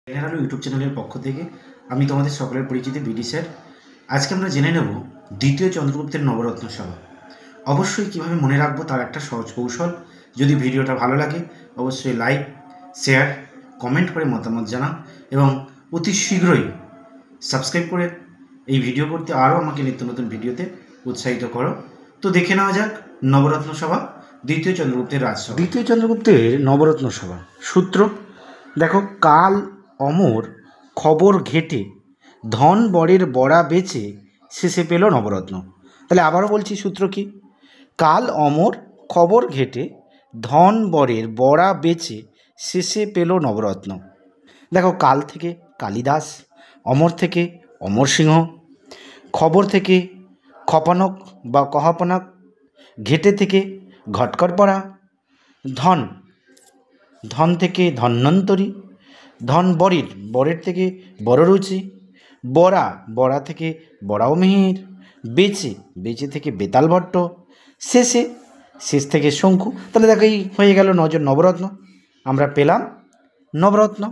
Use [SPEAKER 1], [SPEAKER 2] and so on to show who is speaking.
[SPEAKER 1] General YouTube চ্যানেলের পক্ষ থেকে আমি তোমাদের সকলের পরিচিত বিডি স্যার। আজকে আমরা জেনে নেব দ্বিতীয় চন্দ্রগুপ্তের নবরত্ন সভা। অবশ্যই কিভাবে মনে রাখবো তার একটা সহজ কৌশল। যদি ভিডিওটা ভালো লাগে অবশ্যই লাইক, শেয়ার, কমেন্ট করে মতামত জানাও এবং অতি শীঘ্রই সাবস্ক্রাইব করে এই ভিডিও করতে আরও আমাকে নিত্য নতুন ভিডিওতে উৎসাহিত করো। তো দেখে নেওয়া যাক নবরত্ন সভা, দ্বিতীয় চন্দ্রগুপ্তের রাজসভা। দ্বিতীয় চন্দ্রগুপ্তের নবরত্ন সভা সূত্র দেখো, কাল অমর খবর ঘেটে ধন বরের বড়া বেচে শেষে পেল নবরত্ন। তাহলে আবারও বলছি, সূত্র কি? কাল অমর খবর ঘেটে ধন বরের বড়া বেচে শেষে পেল নবরত্ন। দেখো, কাল থেকে কালিদাস, অমর থেকে অমর সিংহ, খবর থেকে খপানক বা কহাপনাক, ঘেটে থেকে ঘটকর পড়া, ধন ধন থেকে ধন্বন্তরী, ধন বরের থেকে বড়রুচি, বড়া থেকে বড়াও মিহির, বেচে থেকে বেতাল ভট্ট, শেষ থেকে শঙ্কু। তাহলে দেখো, এই হয়ে গেল নবরত্ন। আমরা পেলাম নবরত্ন।